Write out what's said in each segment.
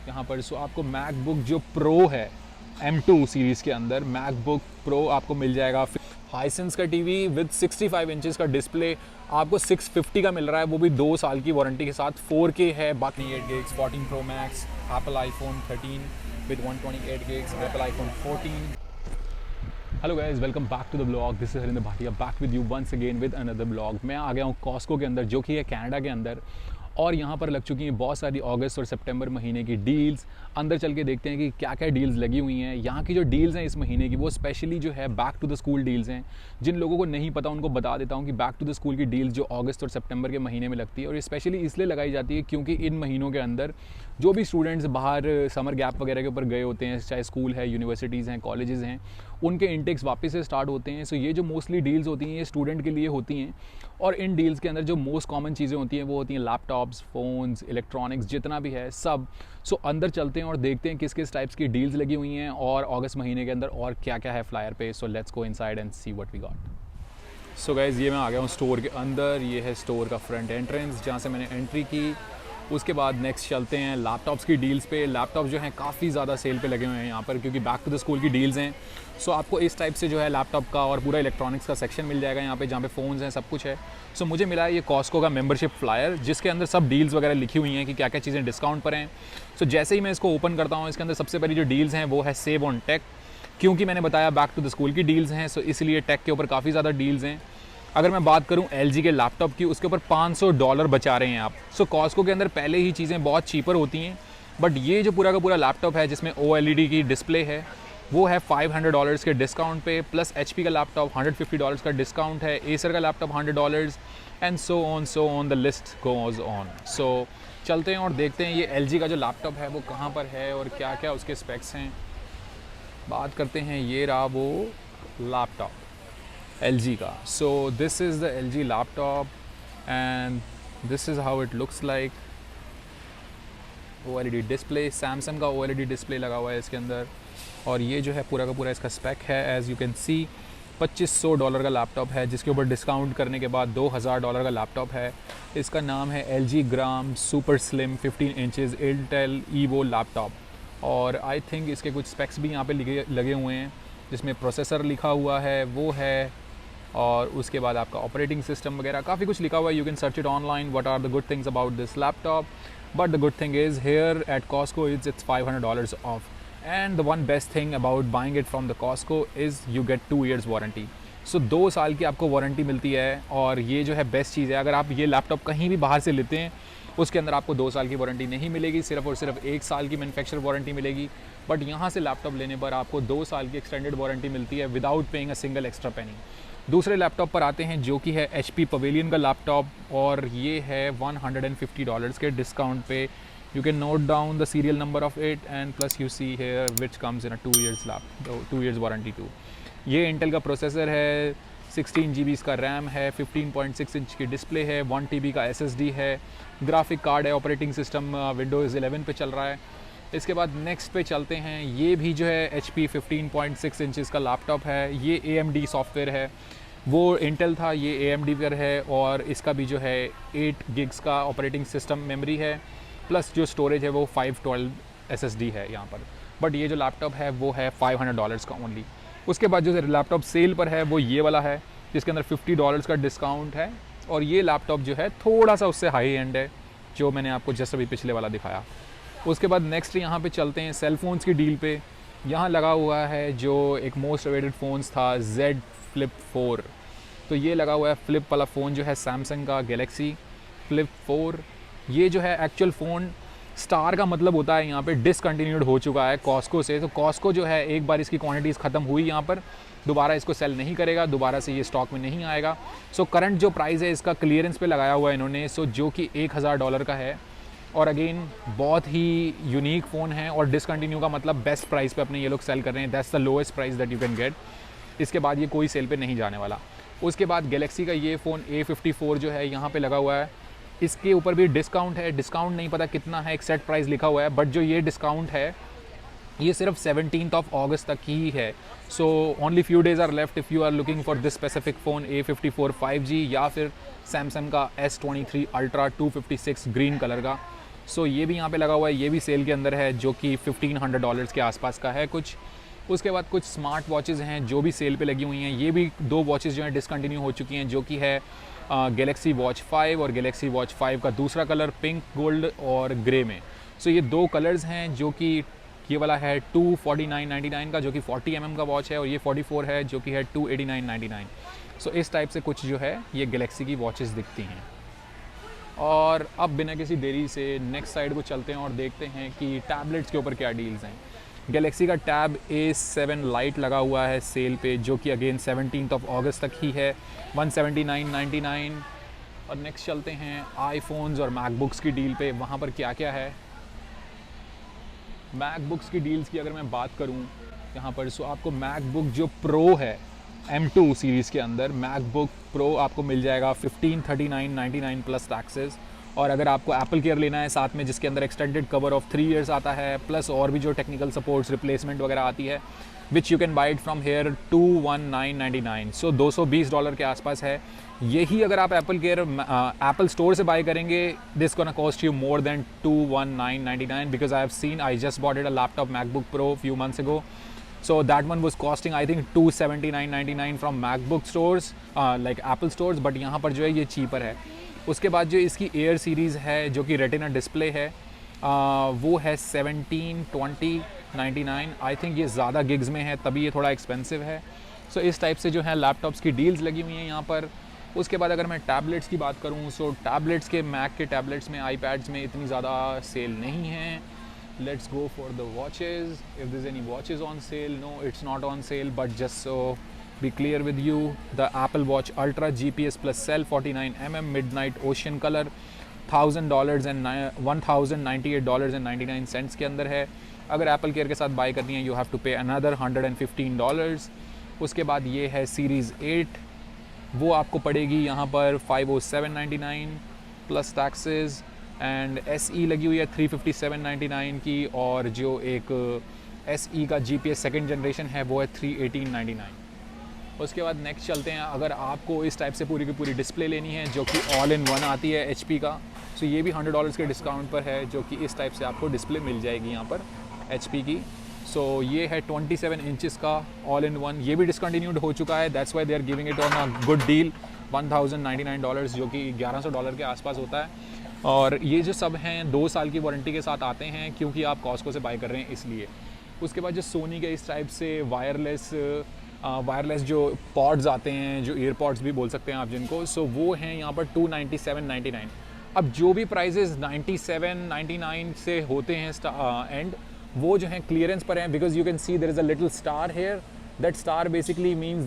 यहाँ पर। सो आपको मैकबुक जो प्रो है M2 सीरीज़ के अंदर मैकबुक प्रो आपको मिल जाएगा। हाइसेंस का टीवी विद 65 इंचेस का डिस्प्ले आपको 650 का मिल रहा है, वो भी 2 साल की वारंटी के साथ। 4K है, बाकी 8 gigs 14 Pro Max, Apple iPhone 13 with 128 gigs, Apple iPhone 14। Hello guys, welcome back to the blog. This is Harinder Bhatia back with you once again with another blog. मैं आ गया हूँ कॉस्को के अंदर, जो कि है कनाडा के अंदर, और यहाँ पर लग चुकी हैं बहुत सारी अगस्त और सितंबर महीने की डील्स। अंदर चल के देखते हैं कि क्या क्या डील्स लगी हुई हैं। यहाँ की जो डील्स हैं इस महीने की, वो स्पेशली जो है back to the school deals हैं। जिन लोगों को नहीं पता उनको बता देता हूँ कि बैक टू द स्कूल की डील्स जो अगस्त और सितंबर के महीने में लगती है, और स्पेशली इसलिए लगाई जाती है क्योंकि इन महीनों के अंदर जो भी स्टूडेंट्स बाहर समर गैप वगैरह के ऊपर गए होते हैं, चाहे स्कूल है, यूनिवर्सिटीज़ हैं, कॉलेजेस हैं, उनके इंटेक्स वापस से स्टार्ट होते हैं। सो ये जो मोस्टली डील्स होती हैं ये स्टूडेंट के लिए होती हैं, और इन डील्स के अंदर जो मोस्ट कॉमन चीज़ें होती हैं वो होती हैं लैपटॉप्स, फ़ोन्स, इलेक्ट्रॉनिक्स, जितना भी है सब। सो अंदर चलते हैं और देखते हैं किस किस टाइप्स की डील्स लगी हुई हैं और अगस्त महीने के अंदर और क्या क्या है फ्लायर पे। So let's go inside and see what we got. So guys, ये मैं आ गया हूँ स्टोर के अंदर। ये है स्टोर का फ्रंट एंट्रेंस जहाँ से मैंने एंट्री की। उसके बाद नेक्स्ट चलते हैं लैपटॉप्स की डील्स पे। लैपटॉप जो हैं काफ़ी ज़्यादा सेल पे लगे हुए हैं यहाँ पर, क्योंकि बैक टू द स्कूल की डील्स हैं। सो आपको इस टाइप से जो है लैपटॉप का और पूरा इलेक्ट्रॉनिक्स का सेक्शन मिल जाएगा यहाँ पे, जहाँ पे फ़ोन्स हैं, सब कुछ है। सो मुझे मिला है ये कॉस्को का मेंबरशिप फ्लायर, जिसके अंदर सब डील्स वगैरह लिखी हुई हैं कि क्या क्या चीज़ें डिस्काउंट पर हैं। सो जैसे ही मैं इसको ओपन करता हूँ, इसके अंदर सबसे पहली जो डील्स हैं वो है सेव ऑन टेक, क्योंकि मैंने बताया बैक टू द स्कूल की डील्स हैं। सो इसलिए टेक के ऊपर काफ़ी ज़्यादा डील्स हैं। अगर मैं बात करूं LG के लैपटॉप की, उसके ऊपर $500 बचा रहे हैं आप। सो कॉस्को के अंदर पहले ही चीज़ें बहुत चीपर होती हैं, बट ये जो पूरा का पूरा लैपटॉप है जिसमें OLED की डिस्प्ले है, वो है $500 के डिस्काउंट पे। प्लस HP का लैपटॉप $150 का डिस्काउंट है, एसर का laptop $100, and so on the list goes on. So चलते हैं और देखते हैं ये LG का जो लैपटॉप है वो कहाँ पर है और क्या क्या उसके स्पेक्स हैं। बात करते हैं, ये रहा वो लैपटॉप LG का। सो this is the LG laptop and this is how it looks like. OLED display, Samsung का OLED डिस्प्ले लगा हुआ है इसके अंदर, और ये जो है पूरा का पूरा इसका स्पेक है। एज़ यू कैन सी $2500 का लैपटॉप है, जिसके ऊपर डिस्काउंट करने के बाद $2000 का लैपटॉप है। इसका नाम है LG gram super slim 15 inches Intel Evo laptop, और आई थिंक इसके कुछ स्पेक्स भी यहाँ पे लगे हुए हैं, जिसमें प्रोसेसर लिखा हुआ है वो है, और उसके बाद आपका ऑपरेटिंग सिस्टम वगैरह काफ़ी कुछ लिखा हुआ है। You can search it online what are the good things about this laptop, but the good thing is here at Costco it's $500 off, and the one best thing about buying it from the Costco is you get 2 years warranty. So 2 साल की आपको warranty मिलती है, और ये जो है best चीज़ है। अगर आप ये लैपटॉप कहीं भी बाहर से लेते हैं, उसके अंदर आपको 2 साल की वारंटी नहीं मिलेगी, सिर्फ और सिर्फ 1 साल की मैन्युफैक्चर वारंटी मिलेगी। बट यहाँ से लैपटॉप लेने पर आपको 2 साल की एक्सटेंडेड वारंटी मिलती है without paying a single extra penny. दूसरे लैपटॉप पर आते हैं, जो कि है HP पवेलियन का लैपटॉप, और ये है $150 के डिस्काउंट पे। You can note down the serial number of it, and plus you see here which comes in a 2 years warranty too. ये इंटेल का प्रोसेसर है, 16 GB इसका रैम है, 15.6 इंच की डिस्प्ले है, 1 TB का SSD है, ग्राफिक कार्ड है, ऑपरेटिंग सिस्टम विंडोज़ 11 पे चल रहा है। इसके बाद नेक्स्ट पे चलते हैं, ये भी जो है HP 15.6 इंचज़ का लैपटॉप है। ये AMD सॉफ्टवेयर है, वो इंटेल था, ये AMD पर है, और इसका भी जो है 8 gigs का ऑपरेटिंग सिस्टम मेमोरी है, प्लस जो स्टोरेज है वो 512 SSD है यहाँ पर। बट ये जो लैपटॉप है वो है $500 का ओनली। उसके बाद जो लैपटॉप सेल पर है वो ये वाला है, जिसके अंदर $50 का डिस्काउंट है, और ये लैपटॉप जो है थोड़ा सा उससे हाई एंड है, जो मैंने आपको जस्ट अभी पिछले वाला दिखाया। उसके बाद नेक्स्ट यहाँ पे चलते हैं सेल फ़ोन्स की डील पे। यहाँ लगा हुआ है जो एक मोस्ट अवेटेड फ़ोन्स था, Z Flip 4। तो ये लगा हुआ है फ्लिप वाला फ़ोन, जो है सैमसंग का गैलेक्सी Flip 4। ये जो है एक्चुअल फ़ोन, स्टार का मतलब होता है यहाँ पे डिसकंटिन्यूड हो चुका है कॉस्को से। तो कॉस्को जो है एक बार इसकी क्वांटिटीज़ ख़त्म हुई यहाँ पर, दोबारा इसको सेल नहीं करेगा, दोबारा से ये स्टॉक में नहीं आएगा। सो करंट जो प्राइस है इसका क्लियरेंस पे लगाया हुआ है इन्होंने, सो जो कि $1000 का है, और अगेन बहुत ही यूनिक फ़ोन है, और डिसकंटिन्यू का मतलब बेस्ट प्राइस पे अपने ये लोग सेल कर रहे हैं। That's the lowest price that you can gate. इसके बाद ये कोई सेल पे नहीं जाने वाला। उसके बाद गैलेक्सी का ये फ़ोन A54 जो है यहाँ पे लगा हुआ है, इसके ऊपर भी डिस्काउंट है। डिस्काउंट नहीं पता कितना है, एक सेट प्राइस लिखा हुआ है, बट जो ये डिस्काउंट है ये सिर्फ 17th अगस्त तक ही है। So only few days are left if you are looking for this specific phone A54 5G, या फिर सैमसंग का S23 अल्ट्रा 256 ग्रीन कलर का। सो ये भी यहाँ पे लगा हुआ है, ये भी सेल के अंदर है, जो कि $1500 के आसपास का है कुछ। उसके बाद कुछ स्मार्ट वॉचेज़ हैं जो भी सेल पे लगी हुई हैं। ये भी 2 वॉचेज़ जो हैं डिसकंटिन्यू हो चुकी हैं, जो कि है गैलेक्सी वॉच 5 और गैलेक्सी वॉच 5 का दूसरा कलर पिंक, गोल्ड और ग्रे में। सो ये 2 कलर्स हैं, जो कि ये वाला है 249.99 का, जो कि 40 mm का वॉच है, और ये 44 है, जो कि है 289.99। सो इस टाइप से कुछ जो है ये गैलेक्सी की वॉचेस दिखती हैं। और अब बिना किसी देरी से नेक्स्ट साइड को चलते हैं और देखते हैं कि टैबलेट्स के ऊपर क्या डील्स हैं। गैलेक्सी का टैब A7 लाइट लगा हुआ है सेल पे, जो कि अगेन 17 अगस्त तक ही है, 179.99। और नेक्स्ट चलते हैं आईफोन्स और मैकबुक्स की डील पे, वहाँ पर क्या क्या है। मैकबुक्स की डील्स की अगर मैं बात करूँ यहाँ पर, सो आपको मैकबुक जो प्रो है M2 सीरीज़ के अंदर, मैकबुक प्रो आपको मिल जाएगा 1539.99 प्लस टैक्सेस। और अगर आपको एप्पल केयर लेना है साथ में, जिसके अंदर एक्सटेंडेड कवर ऑफ 3 इयर्स आता है, प्लस और भी जो टेक्निकल सपोर्ट्स, रिप्लेसमेंट वगैरह आती है, which you can buy it from hair 219.99। सो $220 के आसपास है। यही अगर आप एप्पल केयर एप्पल स्टोर से बाय करेंगे, this gonna cost you more than 219.99 because I have seen, I just bought it a laptop MacBook pro few months ago. So that one was costing I think 279.99 from MacBook stores like Apple stores, but यहाँ पर जो है ये cheaper है। उसके बाद जो इसकी Air सीरीज़ है, जो कि रेटिना डिस्प्ले है, वो है 1720.99। आई थिंक ये ज़्यादा गिग्स में है, तभी ये थोड़ा एक्सपेंसिव है। सो इस टाइप से जो है लैपटॉप्स की डील्स लगी हुई हैं यहाँ पर। उसके बाद अगर मैं टैबलेट्स की बात करूँ, सो टैबलेट्स के मैक के टैबलेट्स में, आईपैड्स में इतनी ज़्यादा सेल नहीं है। Let's go for the watches. If there's any watches on sale, no, it's not on sale, but just so be clear with you, the Apple Watch Ultra GPS Plus Cell 49 mm Midnight Ocean Color $1,000 and $1,098.99 के अंदर है। अगर Apple care के साथ bye करनी है, you have to पे another $115। उसके बाद ये है सीरीज़ 8, वो आपको पड़ेगी यहाँ पर 507.99 प्लस टैक्सेस। एंड SE लगी हुई है 357.99 की, और जो एक SE का GPS सेकेंड जनरेशन है वो है 318.99। उसके बाद नेक्स्ट चलते हैं, अगर आपको इस टाइप से पूरी की पूरी डिस्प्ले लेनी है, जो कि ऑल इन वन आती है HP का, सो ये भी $100 के डिस्काउंट पर है, जो कि इस टाइप से आपको डिस्प्ले मिल जाएगी यहाँ पर HP की। सो ये है 27 इंचज़ का ऑल इन वन, ये भी डिसकंटिन्यूड हो चुका है, that's why they are giving it on a good deal, $1,099, जो कि $1100 के आसपास होता है। और ये जो सब हैं 2 साल की वारंटी के साथ आते हैं, क्योंकि आप कॉस्को से बाय कर रहे हैं इसलिए। उसके बाद जो सोनी के इस टाइप से वायरलेस जो पॉड्स आते हैं, जो ईयरपॉड्स भी बोल सकते हैं आप जिनको, सो वो हैं यहाँ पर 297.99। अब जो भी प्राइजेज़ 97.99 से होते हैं एंड, वो जो हैं क्लियरेंस पर हैं, because you can see there is a little star here, that star basically means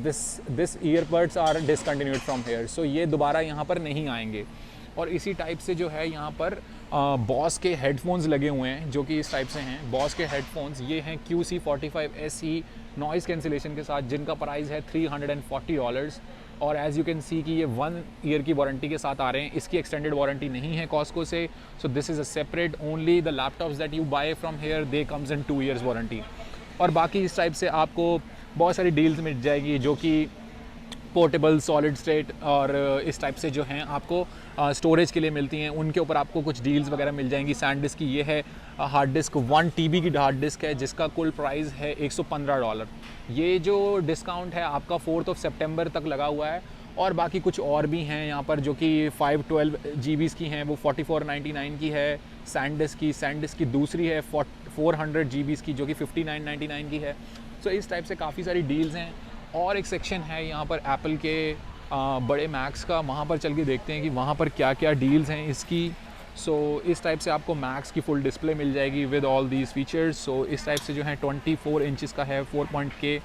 this earbuds are discontinued from here. So ये दोबारा यहाँ पर नहीं आएंगे। और इसी टाइप से जो है यहाँ पर बॉस के हेडफोन्स लगे हुए हैं, जो कि इस टाइप से हैं। बॉस के हेडफोन्स ये हैं QC45 SE नॉइज़ कैंसिलेशन के साथ, जिनका प्राइस है $340। और एज़ यू कैन सी कि ये 1 ईयर की वारंटी के साथ आ रहे हैं, इसकी एक्सटेंडेड वारंटी नहीं है कॉस्को से। So this is a separate, only the laptops that you buy from here they comes in 2 years warranty. और बाकी इस टाइप से आपको बहुत सारी डील्स मिल जाएगी, जो कि पोर्टेबल, सॉलिड स्टेट और इस टाइप से जो हैं आपको स्टोरेज के लिए मिलती हैं, उनके ऊपर आपको कुछ डील्स वगैरह मिल जाएंगी। सैनडिस्क की ये है हार्ड डिस्क, 1 TB की हार्ड डिस्क है, जिसका कुल प्राइस है $115। ये जो डिस्काउंट है आपका 4 सितंबर तक लगा हुआ है। और बाकी कुछ और भी हैं यहाँ पर, जो कि 512 GB की हैं, वो 44.99 की है। सैनडिस्क की दूसरी है 400 GB की, जो कि 59.99 की है। सो इस टाइप से काफ़ी सारी डील्स हैं। और एक सेक्शन है यहाँ पर एप्पल के बड़े मैक्स का, वहाँ पर चल के देखते हैं कि वहाँ पर क्या क्या डील्स हैं इसकी। सो इस टाइप से आपको मैक्स की फुल डिस्प्ले मिल जाएगी विद ऑल दीज फीचर्स। सो इस टाइप से जो है 24 इंचज़ का है, 4.K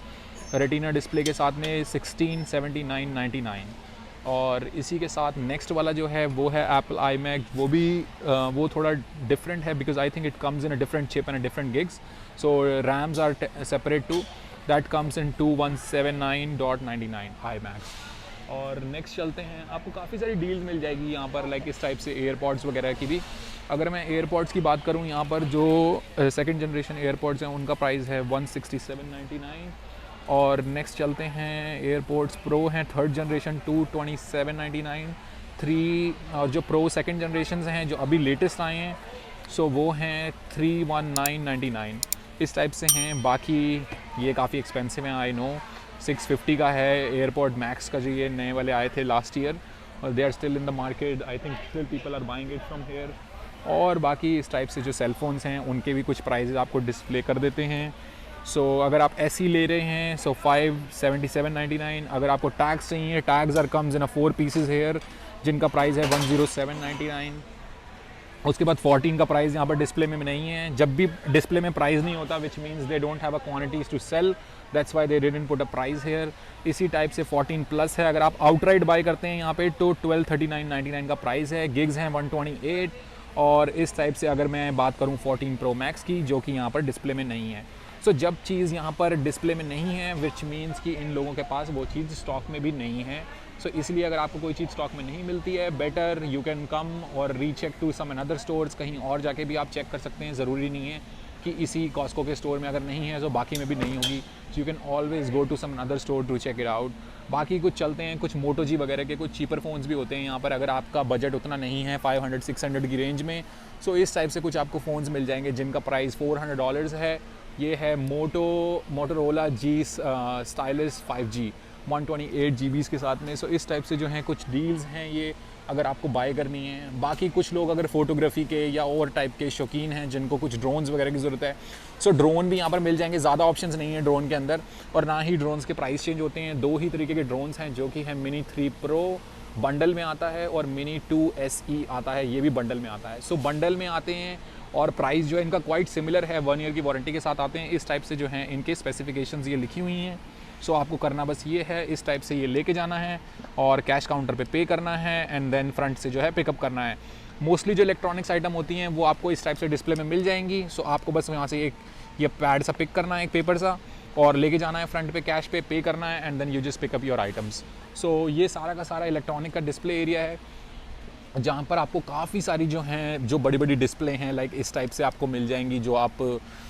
रेटिना डिस्प्ले के साथ में 1679.99। और इसी के साथ नेक्स्ट वाला जो है वो है एप्पल iMac, वो थोड़ा डिफरेंट है, because I think it comes in a different chip and a different gigs. So RAMs are separate too, that comes in 2179.99 iMac। और नेक्स्ट चलते हैं, आपको काफ़ी सारी डील्स मिल जाएगी यहाँ पर, लाइक इस टाइप से एयरपॉड्स वगैरह की भी। अगर मैं एयरपॉड्स की बात करूँ, यहाँ पर जो सेकंड जनरेशन एयरपॉड्स हैं उनका प्राइस है 167.99। और नेक्स्ट चलते हैं, एयरपॉड्स प्रो हैं 3rd जनरेशन 227.99। और जो प्रो सेकंड जनरेशन हैं जो अभी लेटेस्ट आए हैं, सो वो हैं 31999 इस टाइप से हैं। बाकी ये काफ़ी एक्सपेंसिव हैं, आई नो। 650 का है एयरपॉड मैक्स का, जो ये नए वाले आए थे लास्ट ईयर, और they are still in the market. I think still people are buying it from here. और बाकी इस टाइप से जो सेल फोन्स हैं उनके भी कुछ प्राइजेज़ आपको डिस्प्ले कर देते हैं। सो अगर आप ऐसी ले रहे हैं सो 577.99। अगर आपको टैग्स चाहिए, tags are comes in 4 pieces here, जिनका प्राइस है 107.99। उसके बाद 14 का प्राइस यहाँ पर डिस्प्ले में नहीं है। जब भी डिस्प्ले में प्राइस नहीं होता which means they don't have a quantities to sell, that's why they didn't put a price here. इसी टाइप से 14 प्लस है। अगर आप आउटराइट बाय करते हैं यहाँ पे तो 1239.99 का प्राइस है। गिग्स हैं 128। और इस टाइप से अगर मैं बात करूँ 14 प्रो मैक्स की, जो कि यहाँ पर डिस्प्ले में नहीं है। सो जब चीज़ यहाँ पर डिस्प्ले में नहीं है विच मीन्स कि इन लोगों के पास वो चीज़ स्टॉक में भी नहीं है। सो इसलिए अगर आपको कोई चीज़ स्टॉक में नहीं मिलती है, बेटर यू कैन कम और recheck to some another stores. कहीं और जाके भी आप चेक कर सकते हैं। ज़रूरी नहीं है कि इसी कॉस्को के स्टोर में अगर नहीं है तो बाकी में भी नहीं होगी। So you can always go to some another store to check it out. बाकी कुछ चलते हैं, कुछ मोटो जी वगैरह के कुछ चीपर फ़ोन्स भी होते हैं यहाँ पर, अगर आपका बजट उतना नहीं है 500-600 की रेंज में। सो इस टाइप से कुछ आपको फ़ोन्स मिल जाएंगे जिनका प्राइस $400 है। ये है Motorola G stylish 5G 128 GB के साथ में। सो इस टाइप से जो हैं कुछ डील्स हैं, ये अगर आपको बाय करनी है। बाकी कुछ लोग अगर फोटोग्राफी के या और टाइप के शौकीन हैं जिनको कुछ ड्रोन्स वगैरह की ज़रूरत है, सो ड्रोन भी यहाँ पर मिल जाएंगे। ज़्यादा ऑप्शंस नहीं है ड्रोन के अंदर, और ना ही ड्रोन्स के प्राइस चेंज होते हैं। 2 ही तरीके के ड्रोन्स हैं, जो कि है मिनी 3 प्रो बंडल में आता है और मिनी 2 SE आता है, ये भी बंडल में आता है। सो बंडल में आते हैं और प्राइस जो है इनका क्वाइट सिमिलर है, 1 ईयर की वारंटी के साथ आते हैं। इस टाइप से जो हैं इनके स्पेसिफिकेशंस ये लिखी हुई हैं। सो आपको करना बस ये है, इस टाइप से ये लेके जाना है और कैश काउंटर पे करना है एंड देन फ्रंट से जो है पिकअप करना है। मोस्टली जो इलेक्ट्रॉनिक्स आइटम होती हैं वो आपको इस टाइप से डिस्प्ले में मिल जाएंगी। सो आपको बस यहाँ से एक ये पैड सा पिक करना है, एक पेपर सा, और लेके जाना है फ्रंट पे, कैश पे करना है and then you just pick up your items. So ये सारा का सारा इलेक्ट्रॉनिक का डिस्प्ले एरिया है, जहाँ पर आपको काफ़ी सारी जो हैं जो बड़ी बड़ी डिस्प्ले हैं लाइक इस टाइप से आपको मिल जाएंगी, जो आप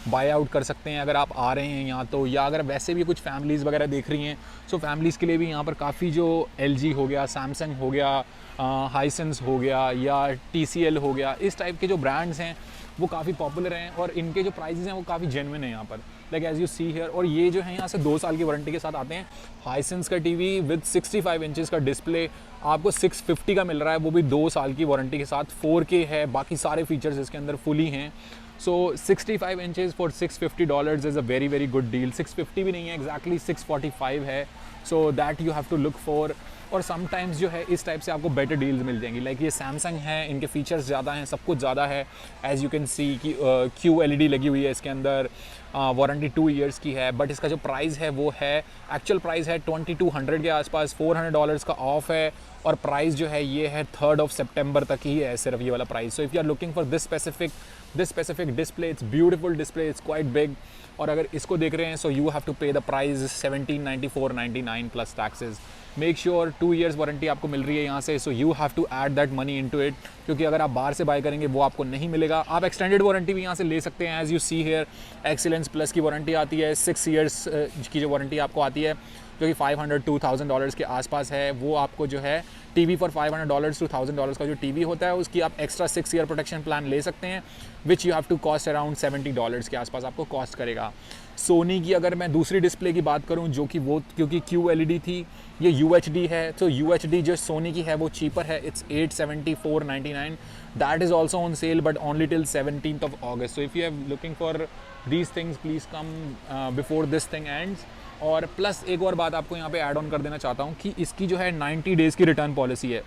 बाय आउट कर सकते हैं अगर आप आ रहे हैं यहाँ तो। या अगर वैसे भी कुछ फैमिलीज़ वगैरह देख रही हैं, सो फैमिलीज़ के लिए भी यहाँ पर काफ़ी जो LG हो गया, सैमसंग हो गया, हाइसेंस हो गया या TCL हो गया, इस टाइप के जो ब्रांड्स हैं वो काफ़ी पॉपुलर हैं और इनके जो प्राइसेस हैं वो काफ़ी जेन्युइन है यहाँ पर, like as you see here. और ये जो है यहाँ से 2 साल की वारंटी के साथ आते हैं। हाइसेंस का टीवी विद 65 इंचेस का डिस्प्ले आपको 650 का मिल रहा है, वो भी 2 साल की वारंटी के साथ। 4K है, बाकी सारे फीचर्स इसके अंदर फुली हैं। So 65 inches for $650 is a very very good deal. 650 भी नहीं है, एग्जैक्टली 645 है। So that you have to look for. और समटाइम्स जो है इस टाइप से आपको बेटर डील्स मिल जाएंगी। लाइक ये सैमसंग है, इनके फीचर्स ज़्यादा हैं, सब कुछ ज़्यादा है। एज़ यू कैन सी कि QLED लगी हुई है इसके अंदर, वारंटी 2 ईयर्स की है। बट इसका जो प्राइस है वो है, एक्चुअल प्राइस है 2200 के आसपास, $400 का ऑफ है। और प्राइस जो है ये है 3rd सितंबर तक ही है सिर्फ ये वाला price. So if you are looking for this specific display, it's beautiful display, it's quite big. और अगर इसको देख रहे हैं so you have to pay the price $1794.99 plus taxes. Make sure 2 years warranty आपको मिल रही है यहाँ से, so you have to add that money into it, क्योंकि अगर आप बाहर से बाय करेंगे वो आपको नहीं मिलेगा। आप एक्सटेंडेड वारंटी भी यहाँ से ले सकते हैं। As you see here excellence plus की वारंटी आती है, 6 ईयर्स की जो वारंटी आपको आती है, जो कि $500-2000 के आसपास है। वो आपको जो है टीवी फॉर $500 to $1000 का जो टीवी होता है उसकी आप एक्स्ट्रा 6 ईयर प्रोटेक्शन प्लान ले सकते हैं, which you have to cost around $70 के आसपास आपको कॉस्ट करेगा। सोनी की अगर मैं दूसरी डिस्प्ले की बात करूं, जो कि वो क्योंकि QLED थी, ये UHD है। तो UHD जो सोनी की है वो चीपर है, it's $874.99। That is also on sale but only till 17th August। So if you have looking for these things please come before this thing ends. और प्लस एक और बात आपको यहाँ पे ऐड ऑन कर देना चाहता हूँ कि इसकी जो है 90 डेज़ की रिटर्न पॉलिसी है।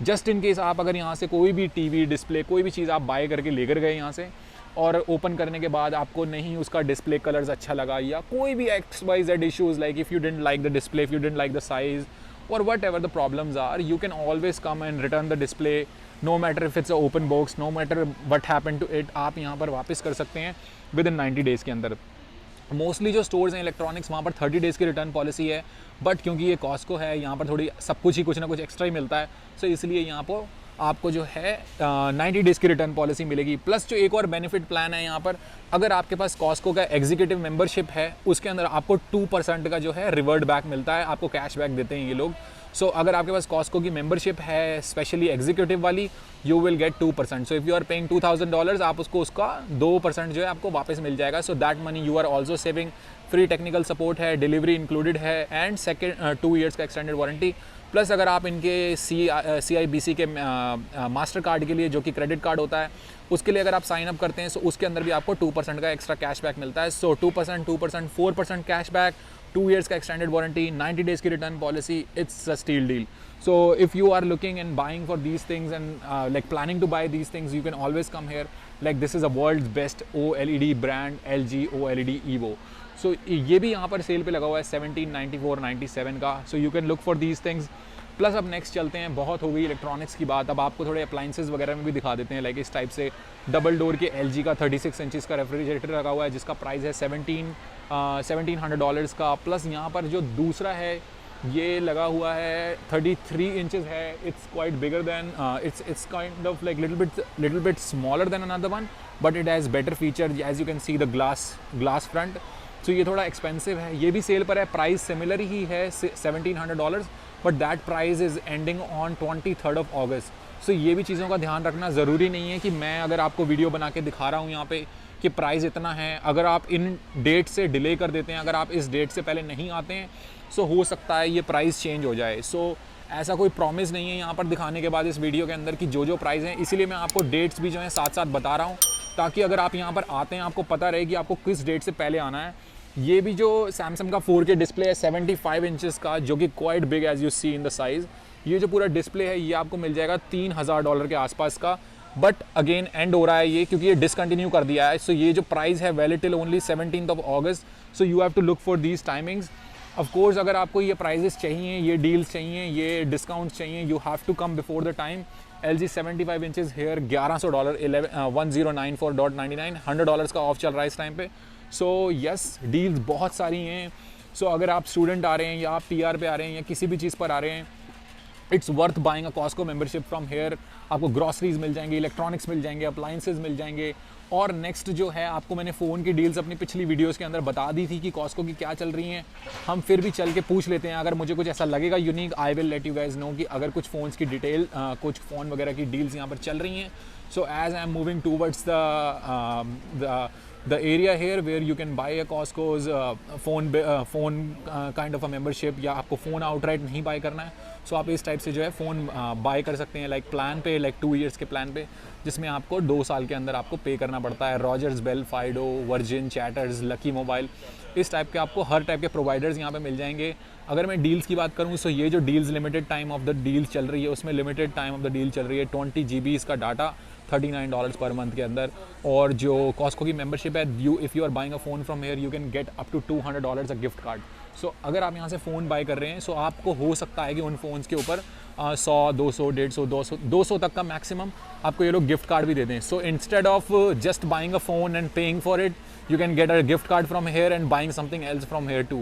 जस्ट इन केस आप अगर यहाँ से कोई भी टीवी डिस्प्ले कोई भी चीज़ आप बाय करके लेकर गए यहाँ से, और ओपन करने के बाद आपको नहीं उसका डिस्प्ले कलर्स अच्छा लगा या कोई भी XYZ issues, like if you didn't like the display, if you didn't like the size और whatever the problems are, you can always come and return the display, no matter if it's a open box, no matter what happen to it, आप यहाँ पर वापस कर सकते हैं with in 90 days के अंदर। मोस्टली जो स्टोर्स हैं इलेक्ट्रॉनिक्स वहाँ पर 30 डेज़ की रिटर्न पॉलिसी है, बट क्योंकि ये कॉस्को है यहाँ पर थोड़ी सब कुछ ही कुछ ना कुछ एक्स्ट्रा ही मिलता है, सो इसलिए यहाँ पर आपको जो है 90 डेज़ की रिटर्न पॉलिसी मिलेगी। प्लस जो एक और बेनिफिट प्लान है यहाँ पर, अगर आपके पास कॉस्को का एग्जीक्यूटिव मेंबरशिप है उसके अंदर आपको 2% का जो है रिवर्ट बैक मिलता है, आपको कैश बैक देते हैं ये लोग। सो अगर आपके पास कॉस्को की मेंबरशिप है स्पेशली एग्जीक्यूटिव वाली, you will get 2%। So if you are paying $2000 आप उसको उसका 2% जो है आपको वापस मिल जाएगा। So that money you are also saving. Free technical support है, डिलीवरी इंक्लूडेड है एंड सेकेंड 2 ईयर्स का एक्सटेंडेड वारंटी। प्लस अगर आप इनके CIBC के मास्टर कार्ड के लिए जो कि क्रेडिट कार्ड होता है उसके लिए अगर आप साइन अप करते हैं सो उसके अंदर भी आपको 2% का एक्स्ट्रा कैशबैक मिलता है। सो 2%, 4% कैशबैक, 2 ईयर्स का एक्सटेंडेड वारंटी, 90 डेज़ की return policy, it's a steal deal. So if you are looking and buying for these things and like planning to buy these things, you can always come here. Like this is a world's best OLED brand, LG OLED Evo. So ये भी यहाँ पर cell पे लगा हुआ है 1794.97 का। So you can look for these things. Plus अब नेक्स्ट चलते हैं, बहुत हो गई इलेक्ट्रॉनिक्स की बात, अब आपको थोड़े अप्लाइंसेस वगैरह में भी दिखा देते हैं। लाइक इस टाइप से डबल डोर के LG का 36 इंचज़ का रेफ्रिजरेटर लगा हुआ है जिसका प्राइस है $1700 का। प्लस यहाँ पर जो दूसरा है ये लगा हुआ है 33 इंचेस है। It's quite bigger than it's kind of like little bit smaller than another one, but it has better feature as you can see the glass front. So ये थोड़ा एक्सपेंसिव है, ये भी सेल पर है, प्राइस सिमिलर ही है $1700, but that price is ending on 23rd August। सो ये भी चीज़ों का ध्यान रखना ज़रूरी नहीं है कि मैं अगर आपको वीडियो बना के दिखा रहा हूँ यहाँ पे कि प्राइस इतना है, अगर आप इन डेट से डिले कर देते हैं, अगर आप इस डेट से पहले नहीं आते हैं सो हो सकता है ये प्राइस चेंज हो जाए। सो ऐसा कोई प्रॉमिस नहीं है यहाँ पर दिखाने के बाद इस वीडियो के अंदर कि जो प्राइस हैं, इसीलिए मैं आपको डेट्स भी जो है साथ साथ बता रहा हूँ ताकि अगर आप यहाँ पर आते हैं आपको पता रहे कि आपको किस डेट से पहले आना है। ये भी जो सैमसंग का 4K डिस्प्ले है 75 इंचज़ का, जो कि quite big as you see in the size, ये जो पूरा डिस्प्ले है ये आपको मिल जाएगा $3000 के आसपास का। बट अगेन एंड हो रहा है ये क्योंकि ये डिसकंटिन्यू कर दिया है। सो ये जो प्राइस है valid till only 17th August। So you have to look for these timings. Of course अगर आपको ये प्राइजेस चाहिए, ये डील्स चाहिए, ये डिस्काउंट्स चाहिए, you have to come before the time. LG 75 इंचज़ हेयर $1100, 1094.99, $100 का ऑफ चल रहा है इस टाइम पे। सो यस, डील्स बहुत सारी हैं। सो अगर आप स्टूडेंट आ रहे हैं या आप PR पे आ रहे हैं या किसी भी चीज़ पर आ रहे हैं, it's worth buying a Costco membership from here. आपको ग्रॉसरीज मिल जाएंगे, इलेक्ट्रॉनिक्स मिल जाएंगे, अप्लाइंसेस मिल जाएंगे। और नेक्स्ट जो है आपको मैंने फ़ोन की डील्स अपनी पिछली वीडियोस के अंदर बता दी थी कि कॉस्को की क्या चल रही हैं। हम फिर भी चल के पूछ लेते हैं, अगर मुझे कुछ ऐसा लगेगा unique I will let you guys know कि अगर कुछ फ़ोन्स की डिटेल कुछ फ़ोन वगैरह की डील्स यहाँ पर चल रही हैं। So as I am moving towards the area here where you can buy a Costco's phone kind of a membership, या आपको फ़ोन आउटराइट नहीं बाय करना है सो आप इस टाइप से जो है फ़ोन बाय कर सकते हैं लाइक प्लान पे, लाइक 2 ईयर्स के प्लान पे, जिसमें आपको 2 साल के अंदर आपको पे करना पड़ता है। Rogers, Bell, Fido, Virgin, Chatr, Lucky Mobile, इस टाइप के आपको हर टाइप के प्रोवाइडर्स यहाँ पे मिल जाएंगे। अगर मैं डील्स की बात करूँ सो ये जो deals limited time of the deal चल रही है उसमें limited time of the deal चल रही है 20 GB इसका डाटा $39 पर मंथ के अंदर। और जो कॉस्को की मेंबरशिप है, if you are buying a phone from here you can get up to $200 a gift card. So अगर आप यहाँ से फ़ोन बाय कर रहे हैं सो आपको हो सकता है कि उन फ़ोन्स के ऊपर 100, 200, 150, 200 तक का मैक्सिमम आपको ये लोग गिफ्ट कार्ड भी दे दें। So instead of just buying a phone and paying for it, you can get a gift card from here and buying something else from here too.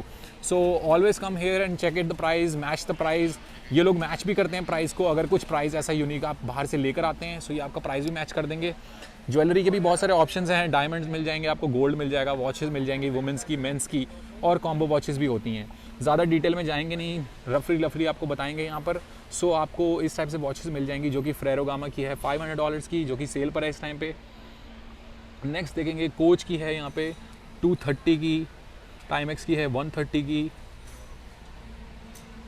So always come here and check it the price, match the price. ये लोग match भी करते हैं price को, अगर कुछ price ऐसा unique आप बाहर से लेकर आते हैं सो ये आपका प्राइस भी मैच कर देंगे। ज्वेलरी के भी बहुत सारे ऑप्शंस हैं, डायमंड्स मिल जाएंगे आपको, गोल्ड मिल जाएगा, वॉचेस मिल जाएंगी वुमेंस की, मेंस की, और कॉम्बो वॉचेस भी होती हैं। ज़्यादा डिटेल में जाएंगे नहीं, रफली आपको बताएंगे यहाँ पर। सो आपको इस टाइप से वॉचेस मिल जाएंगी जो कि फेरोगामा की है $500 की, जो कि सेल पर है इस टाइम पे। नेक्स्ट देखेंगे कोच की है यहाँ पे 230 की, टाइमेक्स की है 130 की।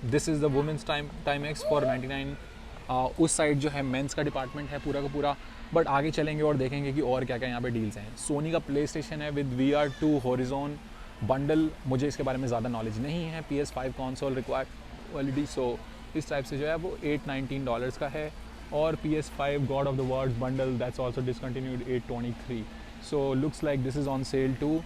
This is the women's Timex for 99। उस साइड जो है मेंस का डिपार्टमेंट है पूरा का पूरा। बट आगे चलेंगे और देखेंगे कि और क्या क्या यहाँ पे डील्स हैं। सोनी का प्ले स्टेशन है विद VR2 हॉरिजॉन बंडल, मुझे इसके बारे में ज़्यादा नॉलेज नहीं है। PS5 कंसोल रिक्वायर्ड क्वालिटी, सो इस टाइप से जो है वो $819 का है। और PS5 God of the World bundle that's also discontinued $823। So looks like this is on sale too.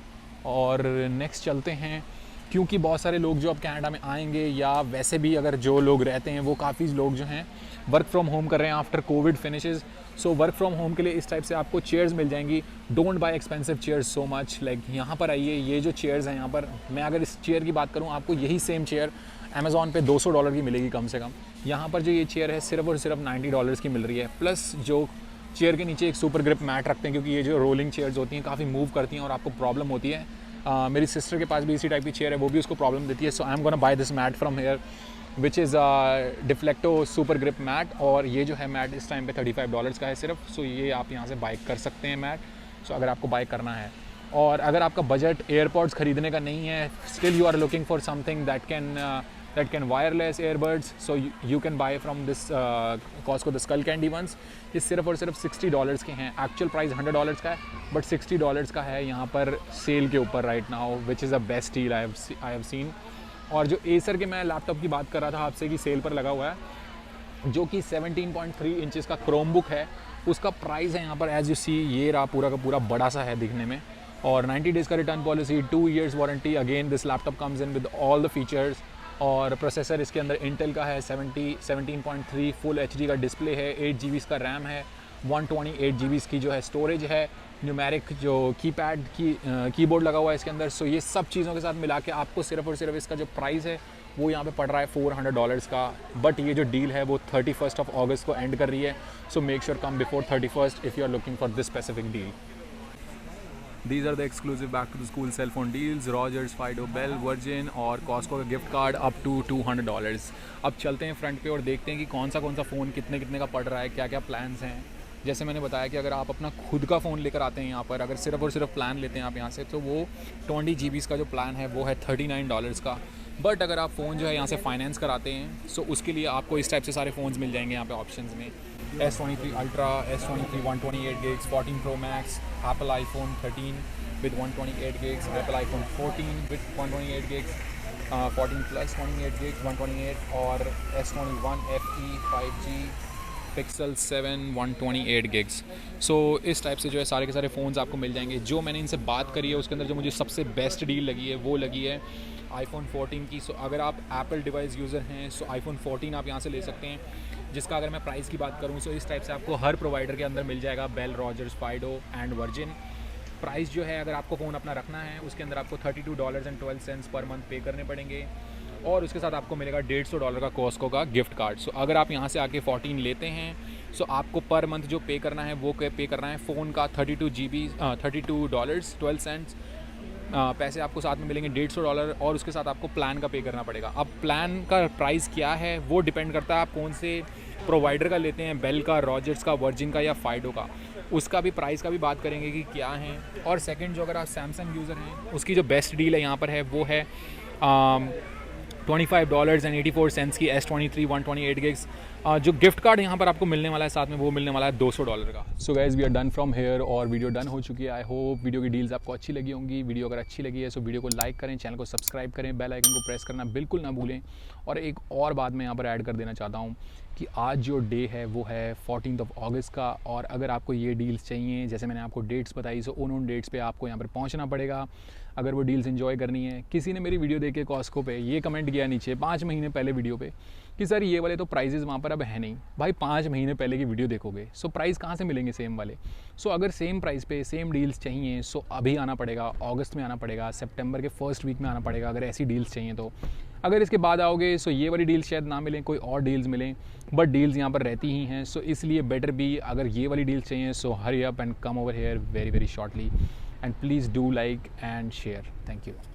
और नेक्स्ट चलते हैं, क्योंकि बहुत सारे लोग जो अब कनाडा में आएंगे या वैसे भी अगर जो लोग रहते हैं वो काफ़ी लोग जो हैं वर्क फ्रॉम होम कर रहे हैं after Covid finishes. So work from home के लिए इस टाइप से आपको चेयर्स मिल जाएंगी। Don't buy expensive chairs so much. Like यहाँ पर आइए, ये जो चेयर्स हैं यहाँ पर, मैं अगर इस चेयर की बात करूँ आपको यही सेम चेयर अमेज़ॉन पे $200 की मिलेगी कम से कम। यहाँ पर जो ये चेयर है सिर्फ और सिर्फ $90 की मिल रही है। प्लस जो चेयर के नीचे एक सुपर ग्रिप मैट रखते हैं, क्योंकि ये जो रोलिंग चेयर्स होती हैं काफ़ी मूव करती हैं और आपको प्रॉब्लम होती है। मेरी सिस्टर के पास भी इसी टाइप की चेयर है, वो भी उसको प्रॉब्लम देती है। So I am gonna buy this mat from here. Which is Deflecto super grip mat. और ये जो है मैट इस टाइम पे $35 का है सिर्फ। सो ये आप यहाँ से बाय कर सकते हैं मैट, सो अगर आपको बाय करना है। और अगर आपका बजट एयरपॉड्स ख़रीदने का नहीं है, still you are looking for something that can wireless earbuds, so you can buy from this Costco the Skull Candy ones। ये सिर्फ और सिर्फ $60 के हैं। एक्चुअल प्राइस $100 का है, बट $60 का है यहाँ पर सेल के ऊपर right now, which is the best deal I have seen. और जो एसर के मैं लैपटॉप की बात कर रहा था आपसे कि सेल पर लगा हुआ है, जो कि 17.3 इंचज़ का क्रोमबुक है, उसका प्राइस है यहाँ पर एज यू सी, ये रहा पूरा का पूरा बड़ा सा है दिखने में। और 90 डेज़ का return policy, 2 years warranty. Again this laptop comes in with all the features. और प्रोसेसर इसके अंदर इंटेल का है, 17.3 फुल HD का डिस्प्ले है, 8 GB का रैम है, 128 GB की जो है स्टोरेज है, न्यूमेरिक जो कीपैड कीबोर्ड लगा हुआ है इसके अंदर। सो ये सब चीज़ों के साथ मिला के आपको सिर्फ और सिर्फ इसका जो प्राइस है वो यहाँ पे पड़ रहा है $400 का। बट ये जो डील है वो 31st of August को एंड कर रही है। सो make sure come before 31st if you are looking for this specific deal. These are the exclusive back to the school cell phone deals, Rogers, Fido, Bell, Virgin और Costco का gift card up to $200। अब चलते हैं front पे और देखते हैं कि कौन सा फ़ोन कितने कितने का पड़ रहा है, क्या क्या प्लान्स हैं। जैसे मैंने बताया कि अगर आप अपना खुद का फ़ोन लेकर आते हैं यहाँ पर, अगर सिर्फ और सिर्फ प्लान लेते हैं आप यहाँ से, तो वो 20 GB का जो प्लान है वो है $39 का। बट अगर आप फ़ोन जो है यहाँ से फाइनेंस कराते हैं, सो उसके लिए आपको इस टाइप से सारे फ़ोन्स मिल जाएंगे यहाँ पे ऑप्शंस में। S23 Ultra, S23 128 gigs, 14 Pro Max, Apple iPhone 13 with 128 gigs, Apple iPhone 14 with 128 gigs, 14 Plus 28 gigs, 128 और S21 FE 5G Pixel 7 128 gigs। सो इस टाइप से जो है सारे के सारे फ़ोन्स आपको मिल जाएंगे। जो मैंने इनसे बात करी है उसके अंदर जो मुझे सबसे बेस्ट डील लगी है वो लगी है iPhone 14 की। सो अगर आप एप्पल डिवाइस यूज़र हैं, सो iPhone 14 आप यहाँ से ले सकते हैं, जिसका अगर मैं प्राइस की बात करूँ, सो इस टाइप से आपको हर प्रोवाइडर के अंदर मिल जाएगा, Bell, Rogers, Fido and Virgin. Price जो है अगर आपको फ़ोन अपना रखना है उसके अंदर आपको $32.12 पर मंथ पे करने पड़ेंगे। और उसके साथ आपको मिलेगा $150 का कॉस्को का गिफ्ट कार्ड। सो अगर आप यहाँ से आके 14 लेते हैं, सो आपको पर मंथ जो पे करना है वो पे करना है फ़ोन का $32.12 पैसे आपको साथ में मिलेंगे, $150, और उसके साथ आपको प्लान का पे करना पड़ेगा। अब प्लान का प्राइस क्या है वो डिपेंड करता है आप कौन से प्रोवाइडर का लेते हैं, बेल का, रॉजर्स का, वर्जिन का या फाइडो का। उसका भी प्राइस का भी बात करेंगे कि क्या है। और सेकंड जो अगर आप सैमसंग यूज़र हैं, उसकी जो बेस्ट डील है यहाँ पर है वो है $25.84 की S23 128 gigs। जो गिफ्ट कार्ड यहाँ पर आपको मिलने वाला है साथ में वो मिलने वाला है $200 का। So guys we are done from here और वीडियो डन हो चुकी है। आई होप वीडियो की डील्स आपको अच्छी लगी होंगी। वीडियो अगर अच्छी लगी है सो वीडियो को लाइक करें, चैनल को सब्सक्राइब करें, बेल आइकन को प्रेस करना बिल्कुल ना भूलें। और एक और बात मैं यहाँ पर ऐड कर देना चाहता हूँ कि आज जो डे है वो है 14 अगस्त का। और अगर आपको ये डील्स चाहिए, जैसे मैंने आपको डेट्स बताई, सो उन डेट्स पे आपको यहाँ पर पहुँचना पड़ेगा अगर वो डील्स एंजॉय करनी है। किसी ने मेरी वीडियो देखे कॉस्को पे ये कमेंट किया नीचे 5 महीने पहले वीडियो पे कि सर ये वाले तो प्राइजेज़ वहाँ पर अब है नहीं। भाई 5 महीने पहले की वीडियो देखोगे सो प्राइस कहाँ से मिलेंगे सेम वाले। सो अगर सेम प्राइस पे सेम डील्स चाहिए सो अभी आना पड़ेगा, अगस्त में आना पड़ेगा, सितंबर के फर्स्ट वीक में आना पड़ेगा अगर ऐसी डील्स चाहिए तो। अगर इसके बाद आओगे सो ये वाली डील्स शायद ना मिलें, कोई और डील्स मिलें, बट डील्स यहाँ पर रहती ही हैं। सो इसलिए बेटर भी अगर ये वाली डील्स चाहिए so hurry up and come over here very very shortly, and please do like and share. Thank you.